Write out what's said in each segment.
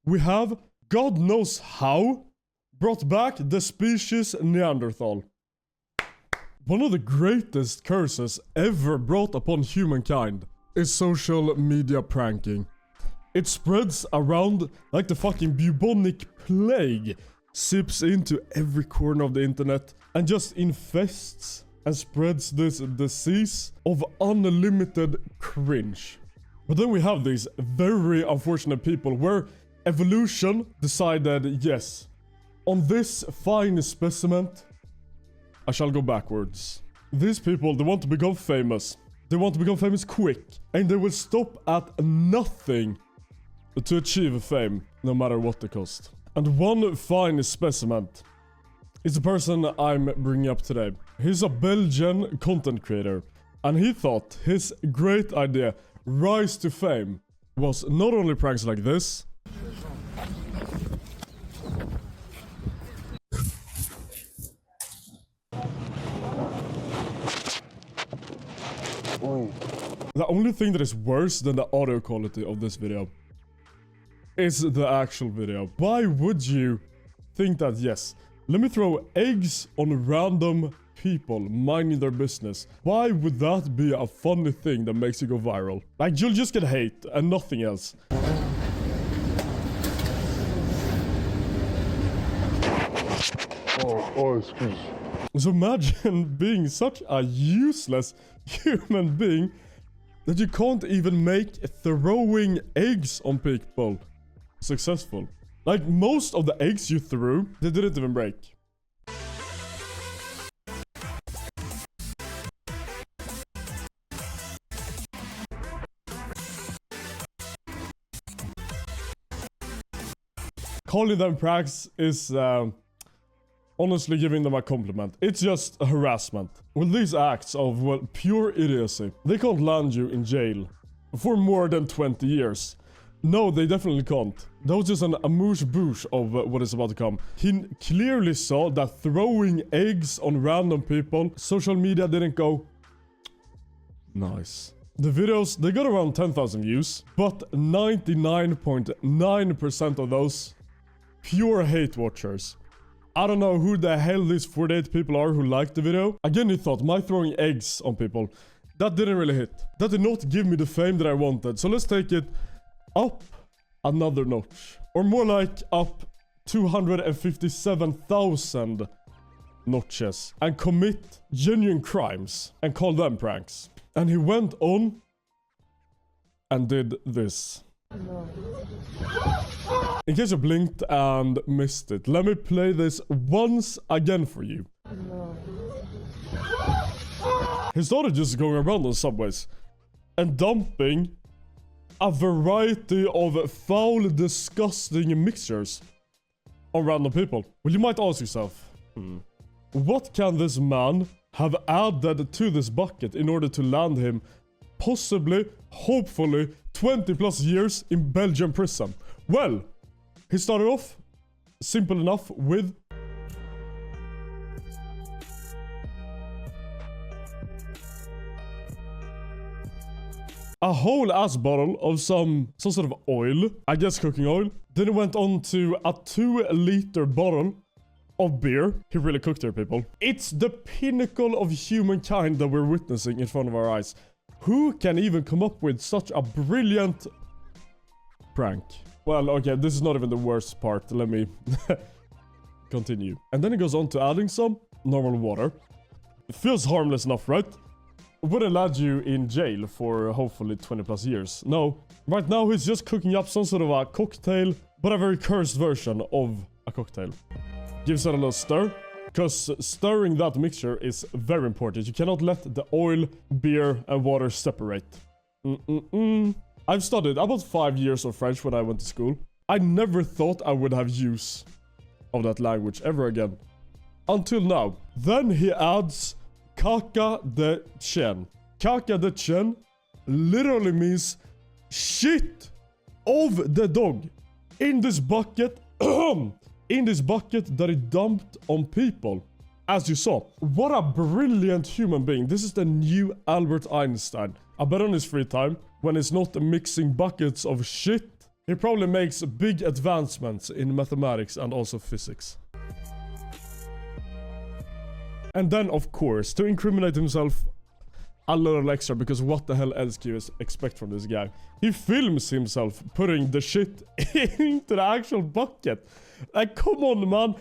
We have, God knows how, brought back the species Neanderthal. One of the greatest curses ever brought upon humankind is social media pranking. It spreads around like the fucking bubonic plague, seeps into every corner of the internet, and just infests and spreads this disease of unlimited cringe. But then we have these very unfortunate people where evolution decided, yes, on this fine specimen, I shall go backwards. These people, they want to become famous. They want to become famous quick. And they will stop at nothing to achieve fame, no matter what the cost. And one fine specimen is the person I'm bringing up today. He's a Belgian content creator. And he thought his great idea, rise to fame, was not only pranks like this, the only thing that is worse than the audio quality of this video is the actual video. Why would you think that, yes, let me throw eggs on random people minding their business? Why would that be a funny thing that makes you go viral? Like, you'll just get hate and nothing else. Excuse. So imagine being such a useless human being that you can't even make throwing eggs on people successful. Like, most of the eggs you threw, they didn't even break. Calling them pranks is honestly giving them a compliment. It's just a harassment. With these acts of, well, pure idiocy, they can't land you in jail for more than 20 years. No, they definitely can't. That was just an amuse-bouche of what is about to come. He clearly saw that throwing eggs on random people, social media didn't go nice. The videos, they got around 10,000 views, but 99.9% of those, pure hate watchers. I don't know who the hell these 48 people are who liked the video. Again, he thought, my throwing eggs on people, that didn't really hit. That did not give me the fame that I wanted. So let's take it up another notch. Or more like up 257,000 notches. And commit genuine crimes. And call them pranks. And he went on and did this. In case you blinked and missed it, let me play this once again for you. He started just going around on subways and dumping a variety of foul, disgusting mixtures on random people. Well, you might ask yourself, what can this man have added to this bucket in order to land him possibly, hopefully, 20 plus years in Belgian prison? Well, he started off simple enough with a whole ass bottle of some sort of oil, I guess cooking oil. Then it went on to a 2-liter bottle of beer. He really cooked there, people. It's the pinnacle of humankind that we're witnessing in front of our eyes. Who can even come up with such a brilliant prank? Well, okay, this is not even the worst part. Let me continue. And then it goes on to adding some normal water. It feels harmless enough, right? It wouldn't land you in jail for hopefully 20 plus years. No. Right now, he's just cooking up some sort of a cocktail, but a very cursed version of a cocktail. Gives it a little stir. Because stirring that mixture is very important. You cannot let the oil, beer, and water separate. I've studied about 5 years of French when I went to school. I never thought I would have use of that language ever again. Until now. Then he adds caca de chien. Caca de chien literally means shit of the dog. In this bucket... in this bucket that he dumped on people. As you saw. What a brilliant human being. This is the new Albert Einstein. I bet on his free time, when he's not mixing buckets of shit He probably makes big advancements in mathematics and also physics. And then, of course, to incriminate himself a little extra, because what the hell else can you expect from this guy? He films himself putting the shit into the actual bucket. Like, come on, man.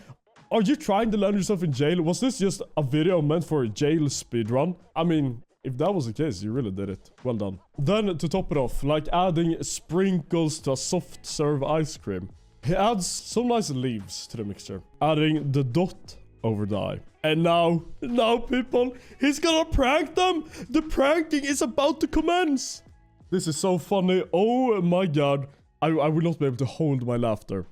Are you trying to land yourself in jail? Was this just a video meant for a jail speedrun? I mean, if that was the case, you really did it. Well done. Then, to top it off, like adding sprinkles to a soft serve ice cream, he adds some nice leaves to the mixture, adding the dot over the eye. And now people, he's gonna prank them! The pranking is about to commence! This is so funny. Oh my god. I will not be able to hold my laughter.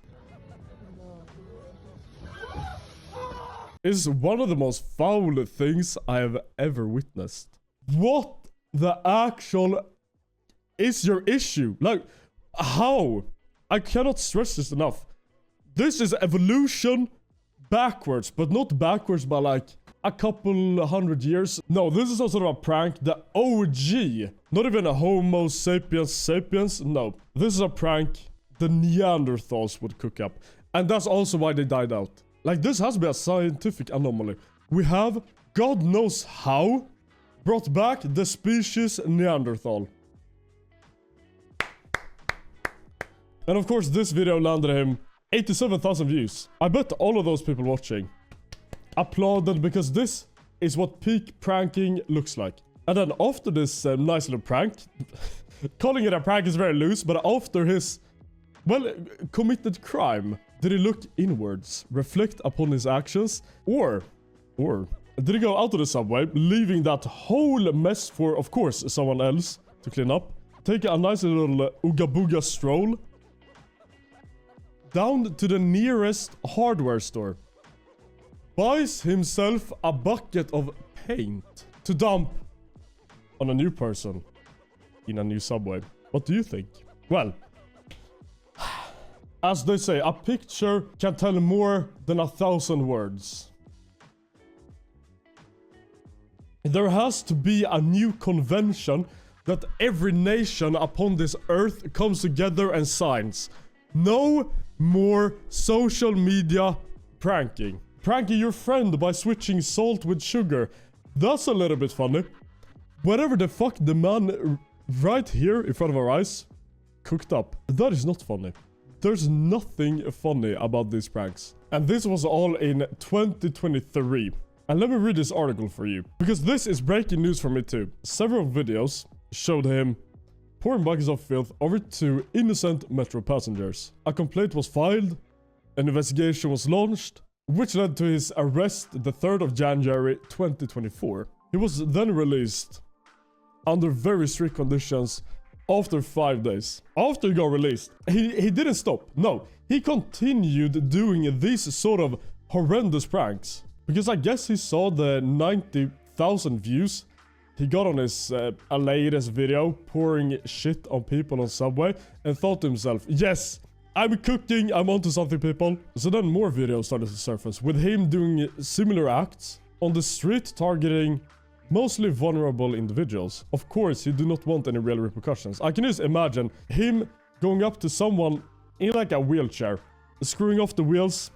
This is one of the most foul things I have ever witnessed. What the actual is your issue? Like, how? I cannot stress this enough. This is evolution backwards, but not backwards by like a couple 100 years. No, this is some sort of a prank. The OG. Not even a Homo sapiens sapiens. No. This is a prank the Neanderthals would cook up. And that's also why they died out. Like, this has been a scientific anomaly. We have, God knows how, brought back the species Neanderthal. And of course, this video landed him 87,000 views. I bet all of those people watching applauded, because this is what peak pranking looks like. And then after this nice little prank, calling it a prank is very loose, but after his, well, committed crime, did he look inwards, reflect upon his actions, or did he go out of the subway, leaving that whole mess for, of course, someone else to clean up, take a nice little ooga booga stroll down to the nearest hardware store, buys himself a bucket of paint to dump on a new person in a new subway? What do you think? Well, as they say, a picture can tell more than 1,000 words. There has to be a new convention that every nation upon this earth comes together and signs. No more social media pranking. Pranking your friend by switching salt with sugar. That's a little bit funny. Whatever the fuck the man right here in front of our eyes cooked up. That is not funny. There's nothing funny about these pranks. And this was all in 2023. And let me read this article for you, because this is breaking news for me too. Several videos showed him pouring buckets of filth over to innocent metro passengers. A complaint was filed, an investigation was launched, which led to his arrest the 3rd of January 2024. He was then released under very strict conditions after 5 days. After he got released, he didn't stop. No, he continued doing these sort of horrendous pranks. Because I guess he saw the 90,000 views he got on his latest video pouring shit on people on Subway, and thought to himself, yes, I'm cooking, I'm onto something, people. So then more videos started to surface with him doing similar acts on the street, targeting mostly vulnerable individuals. Of course, he do not want any real repercussions. I can just imagine him going up to someone in like a wheelchair, screwing off the wheels,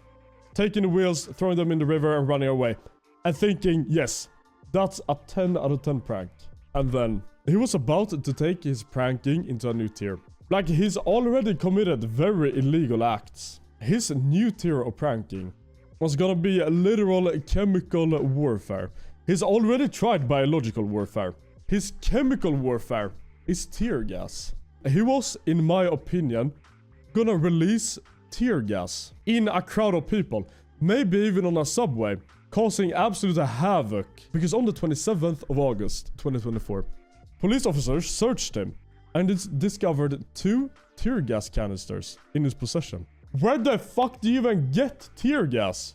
taking the wheels, throwing them in the river and running away. And thinking, yes, that's a 10 out of 10 prank. And then he was about to take his pranking into a new tier. Like, he's already committed very illegal acts. His new tier of pranking was gonna be a literal chemical warfare. He's already tried biological warfare. His chemical warfare is tear gas. He was, in my opinion, gonna release tear gas in a crowd of people, maybe even on a subway, causing absolute havoc. Because on the 27th of August 2024, police officers searched him and discovered 2 tear gas canisters in his possession. Where the fuck do you even get tear gas?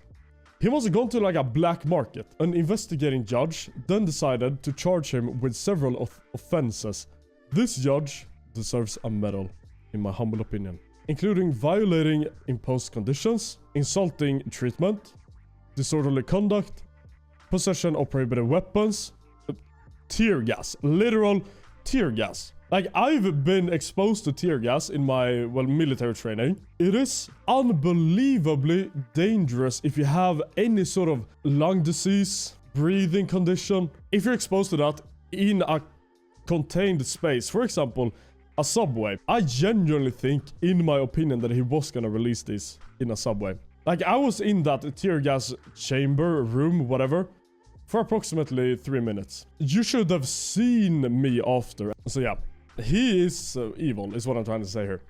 He must have gone to like a black market. An investigating judge then decided to charge him with several offenses. This judge deserves a medal, in my humble opinion, including violating imposed conditions, insulting treatment, disorderly conduct, possession of prohibited weapons, tear gas, literal tear gas. Like, I've been exposed to tear gas in my, well, military training. It is unbelievably dangerous if you have any sort of lung disease, breathing condition. If you're exposed to that in a contained space, for example, a subway. I genuinely think, in my opinion, that he was gonna release this in a subway. Like, I was in that tear gas chamber, room, whatever, for approximately 3 minutes. You should have seen me after. So yeah, he is evil, is what I'm trying to say here.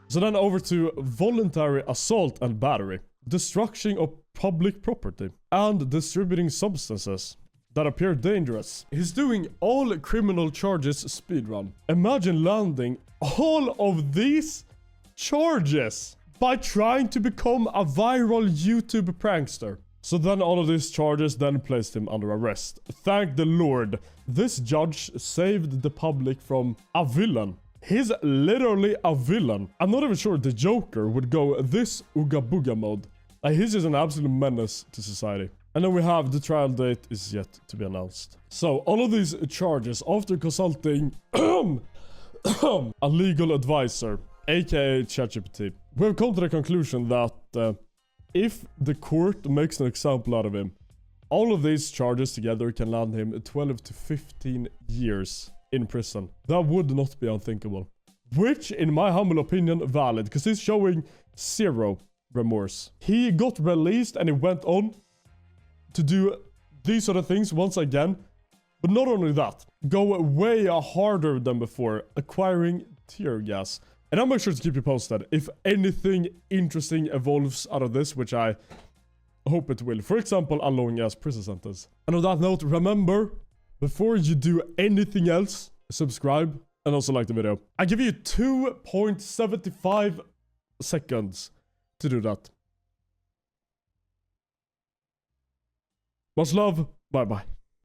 So then over to voluntary assault and battery. Destruction of public property. And distributing substances that appear dangerous. He's doing all criminal charges speedrun. Imagine landing all of these charges by trying to become a viral YouTube prankster. So then all of these charges then placed him under arrest. Thank the Lord. This judge saved the public from a villain. He's literally a villain. I'm not even sure the Joker would go this Ooga Booga mode. Like, he's just an absolute menace to society. And then we have the trial date is yet to be announced. So all of these charges, after consulting a legal advisor, aka ChatGPT, we've come to the conclusion that if the court makes an example out of him, all of these charges together can land him 12 to 15 years in prison. That would not be unthinkable. Which, in my humble opinion, valid, because he's showing zero remorse. He got released and he went on to do these sort of things once again. But not only that, go way harder than before, acquiring tear gas. And I'll make sure to keep you posted if anything interesting evolves out of this, which I hope it will. For example, a long-ass prison sentence. And on that note, remember, before you do anything else, subscribe and also like the video. I give you 2.75 seconds to do that. Much love. Bye-bye.